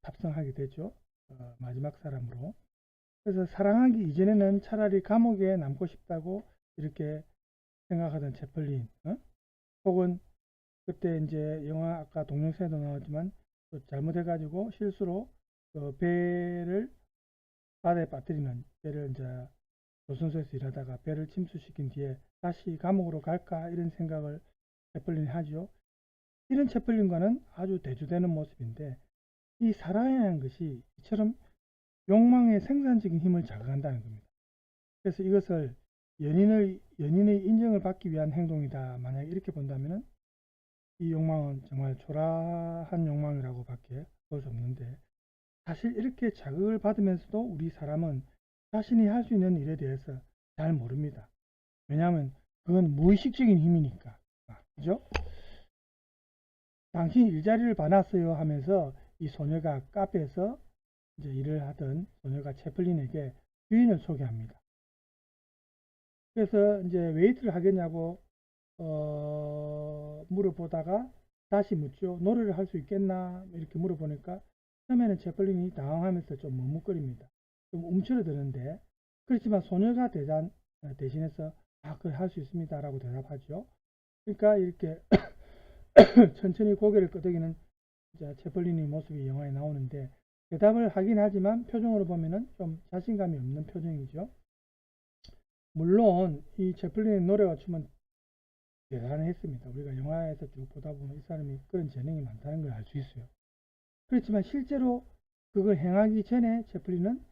탑승하게 되죠. 마지막 사람으로. 그래서 사랑하기 이전에는 차라리 감옥에 남고 싶다고 이렇게 생각하던 채플린, 혹은 그때 이제 영화 아까 동영상에도 나왔지만 또 잘못해가지고 실수로 배를 바다에 빠뜨리는, 배를 이제 조선소에서 일하다가 배를 침수시킨 뒤에 다시 감옥으로 갈까 이런 생각을 채플린이 하죠. 이런 채플린과는 아주 대조되는 모습인데, 이 사랑이라는 것이 이처럼 욕망의 생산적인 힘을 자극한다는 겁니다. 그래서 이것을 연인의 인정을 받기 위한 행동이다, 만약 이렇게 본다면 이 욕망은 정말 초라한 욕망이라고 밖에 볼 수 없는데, 사실 이렇게 자극을 받으면서도 우리 사람은 자신이 할 수 있는 일에 대해서 잘 모릅니다. 왜냐하면 그건 무의식적인 힘이니까. 그죠? 당신 일자리를 봐놨어요 하면서 이 소녀가 카페에서 이제 일을 하던 소녀가 채플린에게 주인을 소개합니다. 그래서 이제 웨이트를 하겠냐고 물어보다가 다시 묻죠. 노래를 할 수 있겠나 이렇게 물어보니까 처음에는 채플린이 당황하면서 좀 머뭇거립니다. 좀 움츠러드는데, 그렇지만 소녀가 대신해서 그래 할 수 있습니다 라고 대답하죠. 그러니까 이렇게 천천히 고개를 끄덕이는 채플린의 모습이 영화에 나오는데, 대답을 하긴 하지만 표정으로 보면은 좀 자신감이 없는 표정이죠. 물론 이 채플린의 노래와 춤은 대단했습니다. 우리가 영화에서 쭉 보다 보면 이 사람이 그런 재능이 많다는 걸 알 수 있어요. 그렇지만 실제로 그걸 행하기 전에 채플린은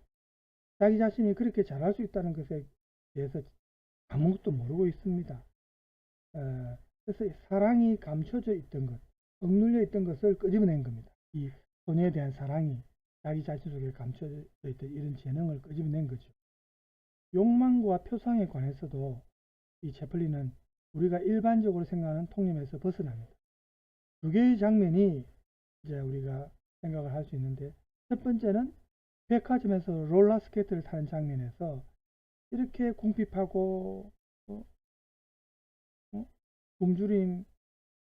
자기 자신이 그렇게 잘할 수 있다는 것에 대해서 아무것도 모르고 있습니다. 그래서 사랑이 감춰져 있던 것, 억눌려 있던 것을 끄집어낸 겁니다. 이 소녀에 대한 사랑이 자기 자신 속에 감춰져 있던 이런 재능을 끄집어낸 거죠. 욕망과 표상에 관해서도 이 채플린은 우리가 일반적으로 생각하는 통념에서 벗어납니다. 두 개의 장면이 이제 우리가 생각을 할 수 있는데, 첫 번째는 백화점에서 롤러스케이트를 타는 장면에서 이렇게 궁핍하고 굶주림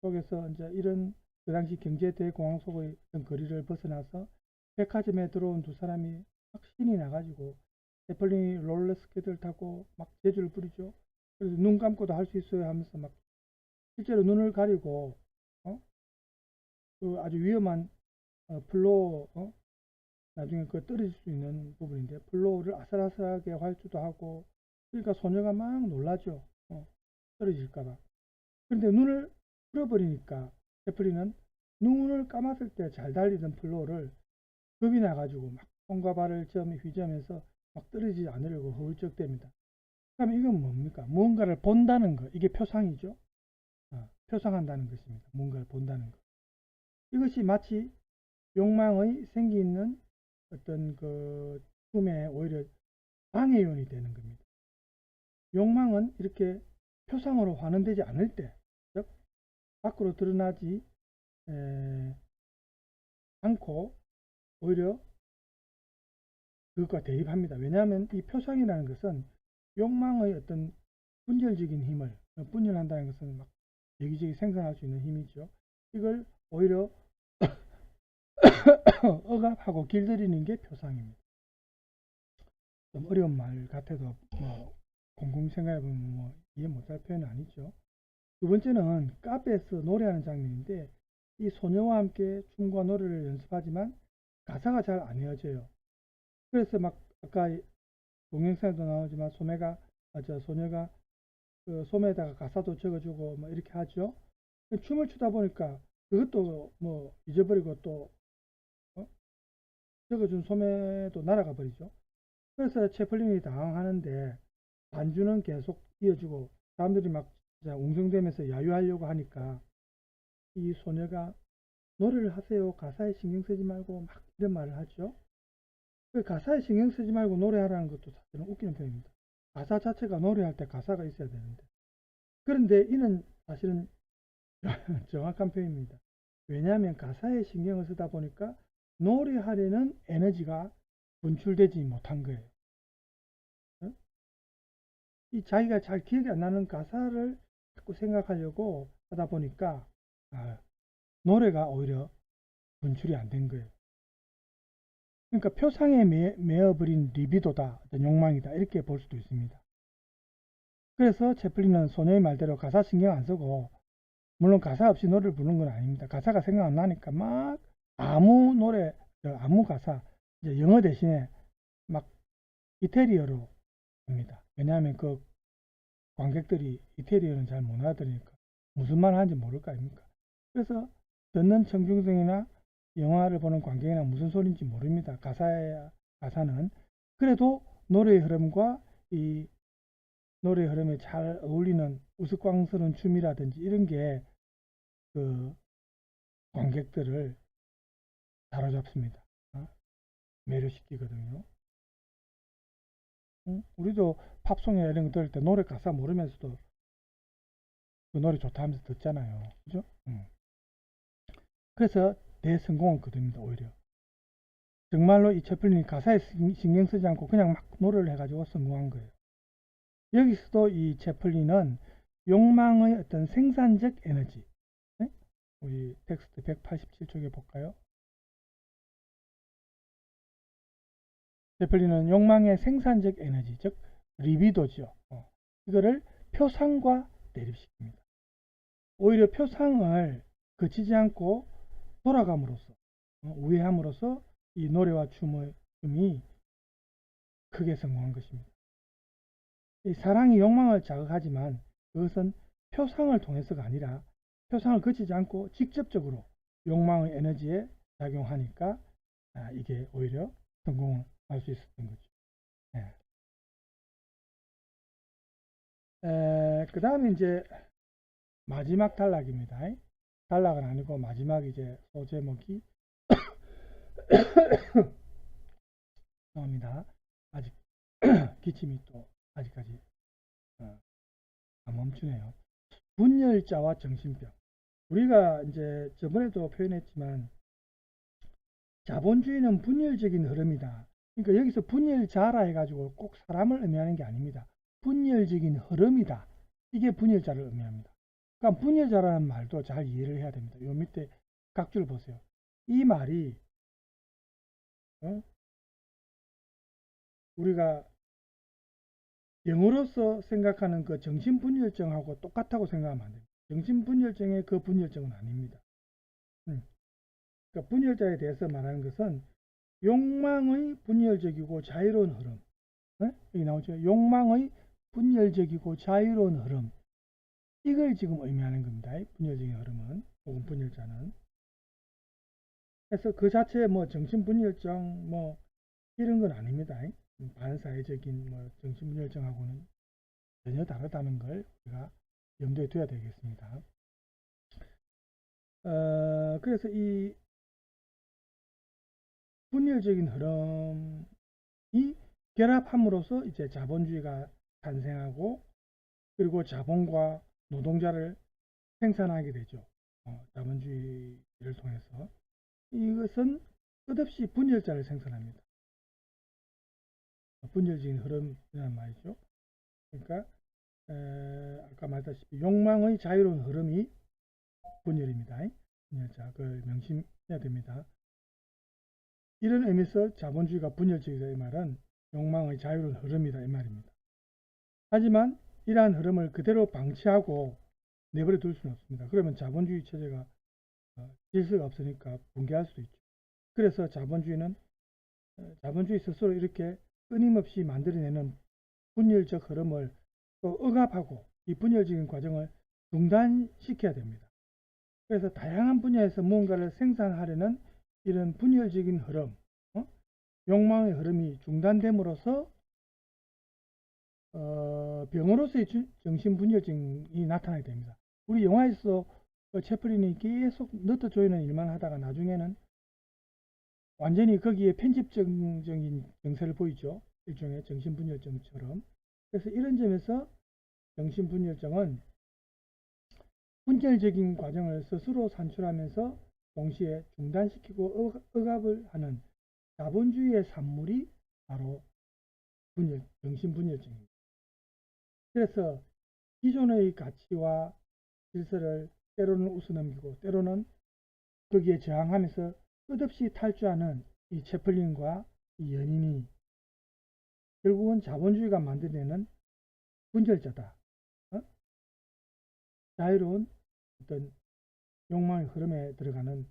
속에서 이제 이런 그 당시 경제 대공황 속의 어떤 거리를 벗어나서 백화점에 들어온 두 사람이 막 신이 나가지고 채플린이 롤러스케이트를 타고 막 재주를 부리죠. 그래서 눈 감고도 할 수 있어요 하면서 막 실제로 눈을 가리고 그 아주 위험한 플로어, 나중에 그 떨어질 수 있는 부분인데 플로어를 아슬아슬하게 밟기도 하고, 그러니까 소녀가 막 놀라죠. 떨어질까봐. 그런데 눈을 풀어버리니까 채플린은 눈을 감았을 때 잘 달리던 플로어를 겁이 나가지고 막 손과 발을 휘저으면서 막 떨어지지 않으려고 허울적댑니다. 그럼 이건 뭡니까? 무언가를 본다는 것, 이게 표상이죠. 표상한다는 것입니다. 무언가를 본다는 것. 이것이 마치 욕망의 생기 있는 어떤 그 꿈에 오히려 방해 요인이 되는 겁니다. 욕망은 이렇게 표상으로 환원되지 않을 때, 즉 밖으로 드러나지 않고 오히려 그것과 대립합니다. 왜냐하면 이 표상이라는 것은 욕망의 어떤 분열적인 힘을, 분열한다는 것은 막 여기저기 생산할 수 있는 힘이죠. 이걸 오히려 억압하고 길들이는 게 표상입니다. 좀 어려운 말 같아도 곰곰이 생각해보면 이해 못할 표현은 아니죠. 두 번째는 카페에서 노래하는 장면인데, 이 소녀와 함께 춤과 노래를 연습하지만 가사가 잘 안 이어져요. 그래서 막 아까 동영상에도 나오지만 소녀가 그 소매에다가 가사도 적어주고 뭐 이렇게 하죠. 춤을 추다 보니까 그것도 뭐 잊어버리고 또 적어준 소매도 날아가 버리죠. 그래서 채플린이 당황하는데 반주는 계속 이어주고 사람들이 막 웅성대면서 야유하려고 하니까 이 소녀가 노래를 하세요, 가사에 신경 쓰지 말고 막 이런 말을 하죠. 그 가사에 신경 쓰지 말고 노래하라는 것도 사실은 웃기는 표현입니다. 가사 자체가 노래할 때 가사가 있어야 되는데, 그런데 이는 사실은 정확한 표현입니다. 왜냐하면 가사에 신경을 쓰다 보니까 노래하려는 에너지가 분출되지 못한 거예요. 이 자기가 잘 기억이 안 나는 가사를 자꾸 생각하려고 하다 보니까 노래가 오히려 분출이 안 된 거예요. 그러니까 표상에 매어버린 리비도다, 어떤 욕망이다, 이렇게 볼 수도 있습니다. 그래서 채플린은 소녀의 말대로 가사 신경 안 쓰고, 물론 가사 없이 노래를 부르는 건 아닙니다. 가사가 생각 안 나니까 막 아무 노래, 아무 가사, 이제 영어 대신에 막 이태리어로 합니다. 왜냐하면 그 관객들이 이태리어는 잘 못 알아들으니까 무슨 말 하는지 모를 거 아닙니까? 그래서 듣는 청중들이나 영화를 보는 관객이나 무슨 소리인지 모릅니다. 가사는. 그래도 노래의 흐름과 이 노래의 흐름에 잘 어울리는 우스꽝스러운 춤이라든지 이런 게 그 관객들을 사로잡습니다. 매료시키거든요. 우리도 팝송이나 이런 거 들을 때 노래 가사 모르면서도 그 노래 좋다 하면서 듣잖아요. 그죠? 그래서 대성공을 거둡니다. 오히려 정말로 이 채플린이 가사에 신경 쓰지 않고 그냥 막 노래를 해가지고 성공한 거예요. 여기서도 이 채플린은 욕망의 어떤 생산적 에너지, 우리 텍스트 187쪽에 볼까요? 채플린은 욕망의 생산적 에너지, 즉 리비도죠. 이거를 표상과 대립시킵니다. 오히려 표상을 거치지 않고 돌아감으로써, 우회함으로써 이 노래와 춤이 크게 성공한 것입니다. 이 사랑이 욕망을 자극하지만 그것은 표상을 통해서가 아니라 표상을 거치지 않고 직접적으로 욕망의 에너지에 작용하니까 이게 오히려 성공을 할 수 있었던 거죠. 그 다음에 이제 마지막 단락입니다. 단락은 아니고 마지막 이제 소제목이 나옵니다. 아직 기침이 또 아직까지 안 멈추네요. 분열자와 정신병. 우리가 이제 저번에도 표현했지만 자본주의는 분열적인 흐름이다. 그러니까 여기서 분열자라 해가지고 꼭 사람을 의미하는 게 아닙니다. 분열적인 흐름이다. 이게 분열자를 의미합니다. 그러니까 분열자라는 말도 잘 이해를 해야 됩니다. 요 밑에 각줄 보세요. 이 말이 우리가 영어로서 생각하는 그 정신분열증하고 똑같다고 생각하면 안 됩니다. 정신분열증의 그 분열증은 아닙니다. 그러니까 분열자에 대해서 말하는 것은 욕망의 분열적이고 자유로운 흐름. 여기 나오죠. 욕망의 분열적이고 자유로운 흐름. 이걸 지금 의미하는 겁니다. 분열적인 흐름은, 혹은 분열자는. 그래서 그 자체에 뭐 정신분열증 뭐 이런 건 아닙니다. 반사회적인 뭐 정신분열증하고는 전혀 다르다는 걸 우리가 염두에 둬야 되겠습니다. 그래서 이 분열적인 흐름이 결합함으로써 이제 자본주의가 탄생하고, 그리고 자본과 노동자를 생산하게 되죠. 자본주의를 통해서. 이것은 끝없이 분열자를 생산합니다. 분열적인 흐름이라는 말이죠. 그러니까 아까 말했다시피 욕망의 자유로운 흐름이 분열입니다. 분열자, 그걸 명심해야 됩니다. 이런 의미에서 자본주의가 분열적이다 이 말은 욕망의 자유로운 흐름이다 이 말입니다. 하지만 이러한 흐름을 그대로 방치하고 내버려 둘 수는 없습니다. 그러면 자본주의 체제가 질서가 없으니까 붕괴할 수도 있죠. 그래서 자본주의 스스로 이렇게 끊임없이 만들어내는 분열적 흐름을 또 억압하고 이 분열적인 과정을 중단시켜야 됩니다. 그래서 다양한 분야에서 무언가를 생산하려는 이런 분열적인 흐름, 욕망의 흐름이 중단됨으로써 병으로서의 정신분열증이 나타나게 됩니다. 우리 영화에서 채플린이 계속 너트 조이는 일만 하다가 나중에는 완전히 거기에 편집적인 정세를 보이죠. 일종의 정신분열증처럼. 그래서 이런 점에서 정신분열증은 분열적인 과정을 스스로 산출하면서 동시에 중단시키고 억압을 하는 자본주의의 산물이 바로 정신분열증입니다. 그래서 기존의 가치와 질서를 때로는 웃어넘기고 때로는 거기에 저항하면서 끝없이 탈주하는 이 채플린과 이 연인이 결국은 자본주의가 만들어내는 분열자다. 자유로운 어떤 욕망의 흐름에 들어가는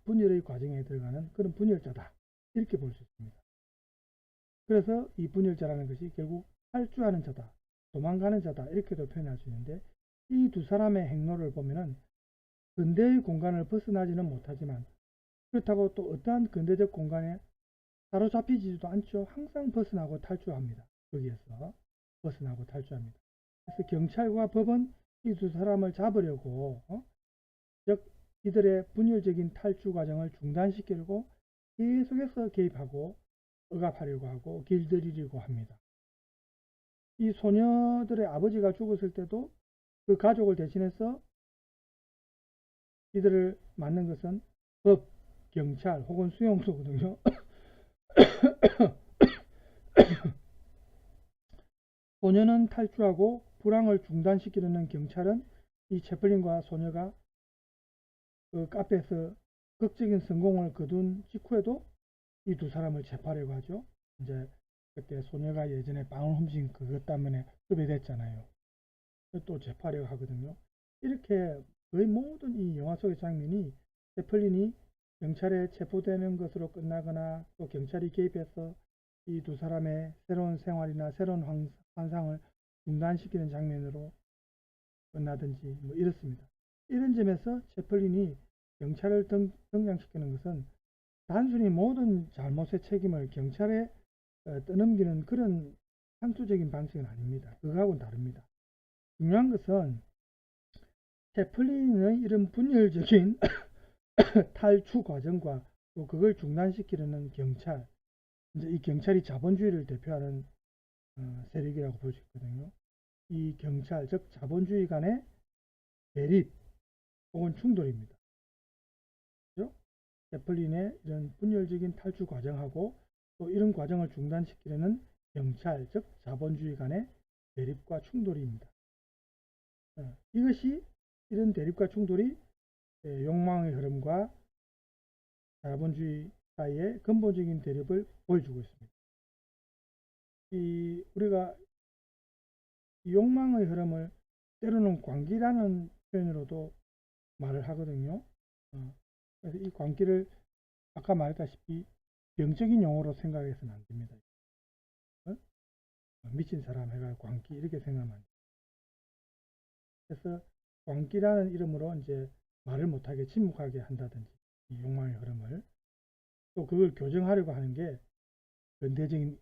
분열의 과정에 들어가는 그런 분열자다. 이렇게 볼 수 있습니다. 그래서 이 분열자라는 것이 결국 탈주하는 자다, 도망가는 자다 이렇게도 표현할 수 있는데 이 두 사람의 행로를 보면은 근대의 공간을 벗어나지는 못하지만 그렇다고 또 어떠한 근대적 공간에 사로잡히지도 않죠. 항상 벗어나고 탈주합니다. 거기에서 벗어나고 탈주합니다. 그래서 경찰과 법은 이 두 사람을 잡으려고 즉 이들의 분열적인 탈주 과정을 중단시키려고 계속해서 개입하고 억압하려고 하고 길들이려고 합니다. 이 소녀들의 아버지가 죽었을 때도 그 가족을 대신해서 이들을 맞는 것은 법, 경찰 혹은 수용소거든요. 소녀는 탈주하고 불황을 중단시키려는 경찰은 이 채플린과 소녀가 그 카페에서 극적인 성공을 거둔 직후에도 이 두 사람을 재판하려고 하죠. 이제 그때 소녀가 예전에 빵을 훔친 그것 때문에 흡입됐잖아요. 또 재판하려고 하거든요. 이렇게 거의 모든 이 영화 속의 장면이 채플린이 경찰에 체포되는 것으로 끝나거나 또 경찰이 개입해서 이 두 사람의 새로운 생활이나 새로운 환상을 중단시키는 장면으로 끝나든지 뭐 이렇습니다. 이런 점에서 채플린이 경찰을 등장시키는 것은 단순히 모든 잘못의 책임을 경찰에 떠넘기는 그런 상투적인 방식은 아닙니다. 그거하고는 다릅니다. 중요한 것은 채플린의 이런 분열적인 탈주 과정과 또 그걸 중단시키려는 경찰, 이제 이 경찰이 자본주의를 대표하는 세력이라고 볼 수 있거든요. 이 경찰, 즉 자본주의 간의 대립 혹은 충돌입니다. 그렇죠? 채플린의 이런 분열적인 탈주 과정하고 또 이런 과정을 중단시키려는 경찰, 즉 자본주의 간의 대립과 충돌입니다. 이것이 이런 대립과 충돌이 욕망의 흐름과 자본주의 사이의 근본적인 대립을 보여주고 있습니다. 우리가 욕망의 흐름을 때로는 광기라는 표현으로도 말을 하거든요. 그래서 이 광기를 아까 말했다시피 병적인 용어로 생각해서는 안 됩니다. 미친 사람 해가 광기 이렇게 생각하면 안 돼요. 그래서 광기라는 이름으로 이제 말을 못하게 침묵하게 한다든지 이 욕망의 흐름을 또 그걸 교정하려고 하는 게 근대적인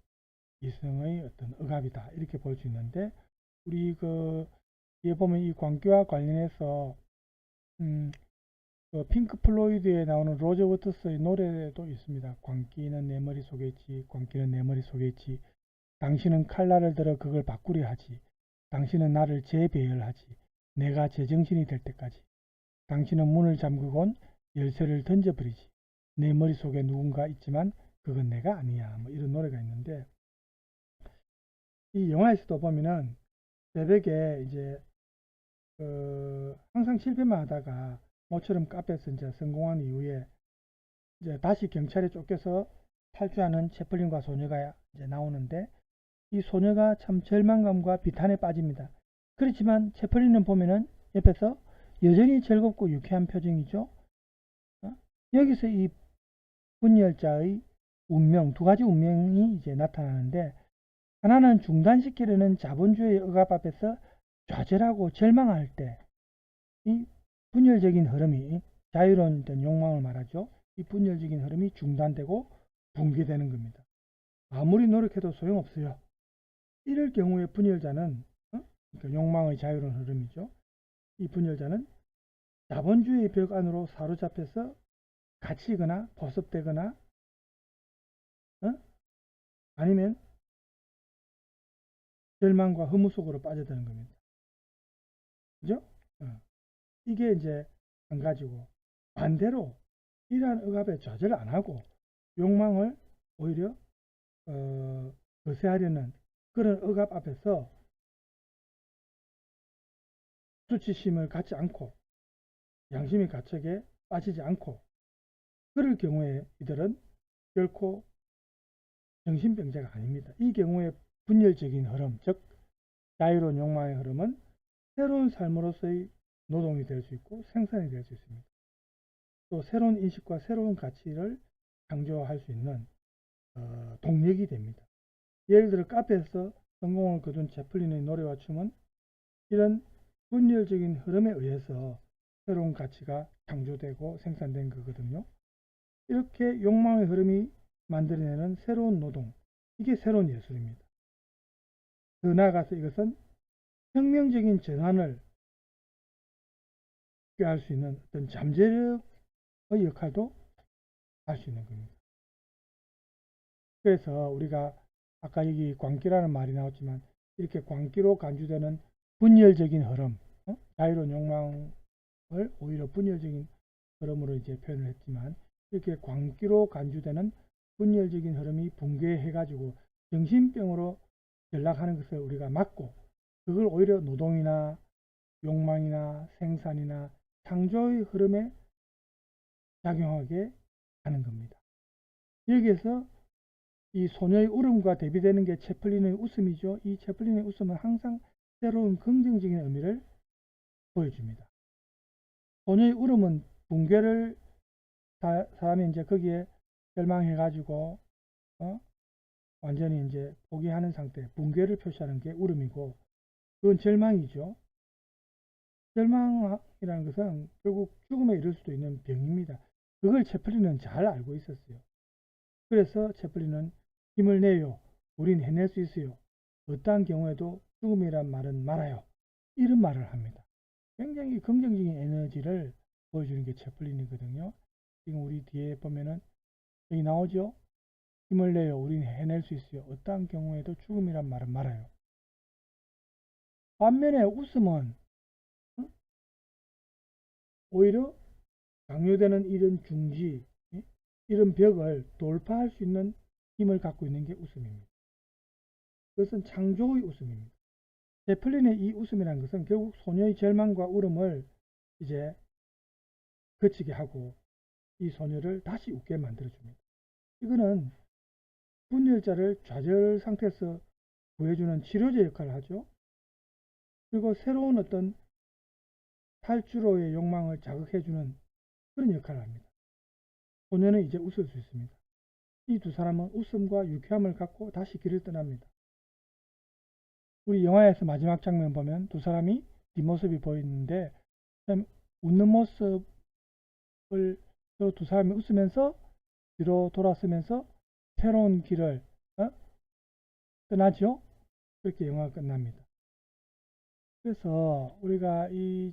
이성의 어떤 억압이다 이렇게 볼 수 있는데 우리 뒤에 보면 이 광기와 관련해서 그 핑크 플로이드에 나오는 로저 워터스의 노래도 있습니다. 광기는 내 머릿속에 있지, 광기는 내 머릿속에 있지, 당신은 칼날을 들어 그걸 바꾸려 하지, 당신은 나를 재배열하지, 내가 제정신이 될 때까지, 당신은 문을 잠그곤 열쇠를 던져버리지, 내 머릿속에 누군가 있지만 그건 내가 아니야. 뭐 이런 노래가 있는데 이 영화에서도 보면은 새벽에 이제 항상 실패만 하다가 모처럼 카페에서 이제 성공한 이후에 이제 다시 경찰에 쫓겨서 탈주하는 채플린과 소녀가 이제 나오는데 이 소녀가 참 절망감과 비탄에 빠집니다. 그렇지만 채플린은 보면은 옆에서 여전히 즐겁고 유쾌한 표정이죠. 여기서 이 분열자의 운명, 두 가지 운명이 이제 나타나는데 하나는 중단시키려는 자본주의의 억압 앞에서 좌절하고 절망할 때 이 분열적인 흐름이 자유로운 욕망을 말하죠. 이 분열적인 흐름이 중단되고 붕괴되는 겁니다. 아무리 노력해도 소용없어요. 이럴 경우에 분열자는 그러니까 욕망의 자유로운 흐름이죠. 이 분열자는 자본주의의 벽 안으로 사로잡혀서 갇히거나 보습되거나 아니면 절망과 허무 속으로 빠져드는 겁니다. 그죠? 이게 이제 한 가지고 반대로 이러한 억압에 좌절 안 하고 욕망을 오히려 거세하려는 그런 억압 앞에서 수치심을 갖지 않고 양심의 가책에 빠지지 않고 그럴 경우에 이들은 결코 정신병자가 아닙니다. 이 경우에 분열적인 흐름, 즉 자유로운 욕망의 흐름은 새로운 삶으로서의 노동이 될 수 있고 생산이 될 수 있습니다. 또 새로운 인식과 새로운 가치를 창조할 수 있는 동력이 됩니다. 예를 들어 카페에서 성공을 거둔 채플린의 노래와 춤은 이런 분열적인 흐름에 의해서 새로운 가치가 창조되고 생산된 거거든요. 이렇게 욕망의 흐름이 만들어내는 새로운 노동, 이게 새로운 예술입니다. 더 나아가서 이것은 혁명적인 전환을 꾀할 수 있는 어떤 잠재력의 역할도 할 수 있는 겁니다. 그래서 우리가 아까 여기 광기라는 말이 나왔지만 이렇게 광기로 간주되는 분열적인 흐름, 자유로운 욕망을 오히려 분열적인 흐름으로 이제 표현을 했지만 이렇게 광기로 간주되는 분열적인 흐름이 붕괴해가지고 정신병으로 전락하는 것을 우리가 막고 그걸 오히려 노동이나 욕망이나 생산이나 창조의 흐름에 작용하게 하는 겁니다. 여기에서 이 소녀의 울음과 대비되는 게 채플린의 웃음이죠. 이 채플린의 웃음은 항상 새로운 긍정적인 의미를 보여줍니다. 소녀의 울음은 붕괴를 사람이 이제 거기에 절망해가지고 완전히 이제 포기하는 상태, 붕괴를 표시하는 게 울음이고 그건 절망이죠. 절망이라는 것은 결국 죽음에 이를 수도 있는 병입니다. 그걸 채플린은 잘 알고 있었어요. 그래서 채플린은 힘을 내요. 우린 해낼 수 있어요. 어떠한 경우에도 죽음이란 말은 말아요. 이런 말을 합니다. 굉장히 긍정적인 에너지를 보여주는 게 채플린이거든요. 지금 우리 뒤에 보면은 여기 나오죠. 힘을 내요. 우린 해낼 수 있어요. 어떠한 경우에도 죽음이란 말은 말아요. 반면에 웃음은 오히려 강요되는 이런 중지, 이런 벽을 돌파할 수 있는 힘을 갖고 있는 게 웃음입니다. 그것은 창조의 웃음입니다. 채플린의 이 웃음이라는 것은 결국 소녀의 절망과 울음을 이제 그치게 하고 이 소녀를 다시 웃게 만들어줍니다. 이거는 분열자를 좌절 상태에서 구해주는 치료제 역할을 하죠. 그리고 새로운 어떤 탈주로의 욕망을 자극해주는 그런 역할을 합니다. 소녀는 이제 웃을 수 있습니다. 이 두 사람은 웃음과 유쾌함을 갖고 다시 길을 떠납니다. 우리 영화에서 마지막 장면 보면 두 사람이 뒷모습이 보이는데 웃는 모습을 두 사람이 웃으면서 뒤로 돌아서면서 새로운 길을 떠나죠. 그렇게 영화가 끝납니다. 그래서 우리가 이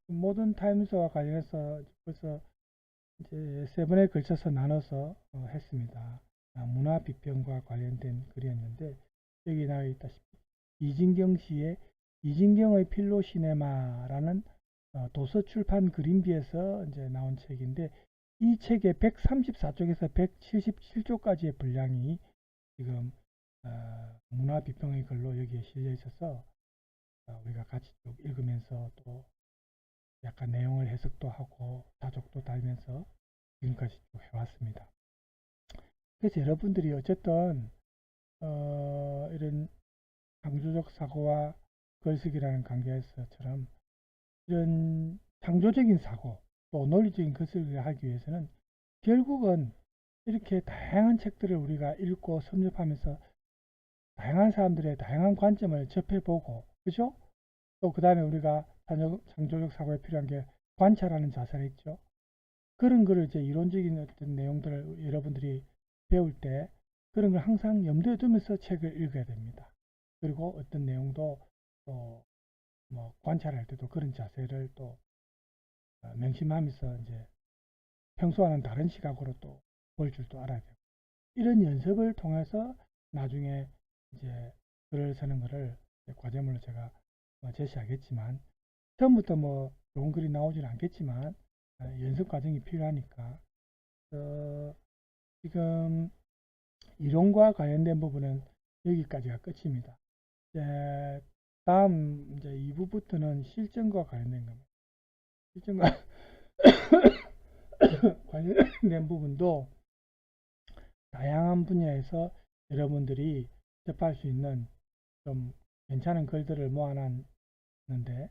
모던 타임스와 관련해서 벌써 이제 세 번에 걸쳐서 나눠서 했습니다. 문화 비평과 관련된 글이었는데 여기 나와 있다시피 이진경 씨의 이진경의 필로 시네마라는 도서 출판 그린비에서 이제 나온 책인데 이 책의 134쪽에서 177쪽까지의 분량이 지금 문화 비평의 글로 여기에 실려 있어서 우리가 같이 쭉 읽으면서 또 약간 내용을 해석도 하고 자족도 달면서 지금까지 쭉 해왔습니다. 그래서 여러분들이 어쨌든 이런 창조적 사고와 글쓰기라는 관계에서처럼 이런 창조적인 사고 또 논리적인 글쓰기를 하기 위해서는 결국은 이렇게 다양한 책들을 우리가 읽고 섭렵하면서 다양한 사람들의 다양한 관점을 접해보고 그죠? 또 그 다음에 우리가 창조적 사고에 필요한 게 관찰하는 자세가 있죠. 그런 거를 이제 이론적인 어떤 내용들을 여러분들이 배울 때 그런 걸 항상 염두에 두면서 책을 읽어야 됩니다. 그리고 어떤 내용도 또 뭐 관찰할 때도 그런 자세를 또 명심하면서 이제 평소와는 다른 시각으로 또 볼 줄도 알아야 되고 이런 연습을 통해서 나중에 이제 글을 쓰는 거를 과제물로 제가 제시하겠지만 처음부터 뭐 좋은 글이 나오지는 않겠지만 연습 과정이 필요하니까 지금 이론과 관련된 부분은 여기까지가 끝입니다. 다음 이제 2부부터는 실전과 관련된 겁니다. 실전과 관련된 부분도 다양한 분야에서 여러분들이 접할 수 있는 좀 괜찮은 글들을 모아놨는데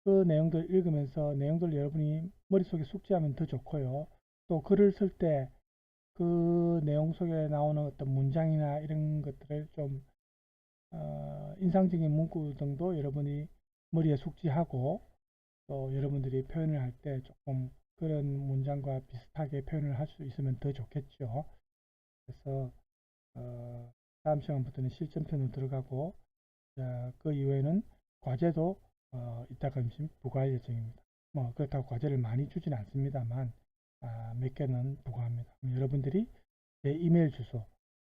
그 내용들 읽으면서 내용들 여러분이 머릿속에 숙지하면 더 좋고요. 또 글을 쓸 때 그 내용 속에 나오는 어떤 문장이나 이런 것들을 좀 인상적인 문구 등도 여러분이 머리에 숙지하고 또 여러분들이 표현을 할 때 조금 그런 문장과 비슷하게 표현을 할 수 있으면 더 좋겠죠. 그래서 다음 시간부터는 실전편으로 들어가고 그 이후에는 과제도 이따가 부과할 예정입니다. 뭐 그렇다고 과제를 많이 주진 않습니다만 몇 개는 부과합니다. 여러분들이 제 이메일 주소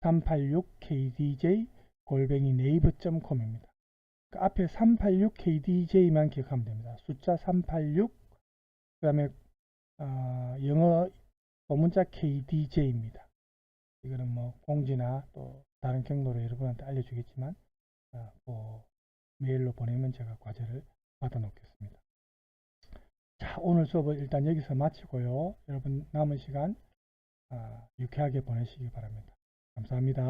386kdj@naver.com입니다. 그 앞에 386kdj만 기억하면 됩니다. 숫자 386, 그 다음에 영어 소문자 kdj입니다. 이거는 뭐 공지나 또 다른 경로로 여러분한테 알려주겠지만 그 메일로 보내면 제가 과제를 받아 놓겠습니다. 자, 오늘 수업을 일단 여기서 마치고요. 여러분 남은 시간 유쾌하게 보내시기 바랍니다. 감사합니다.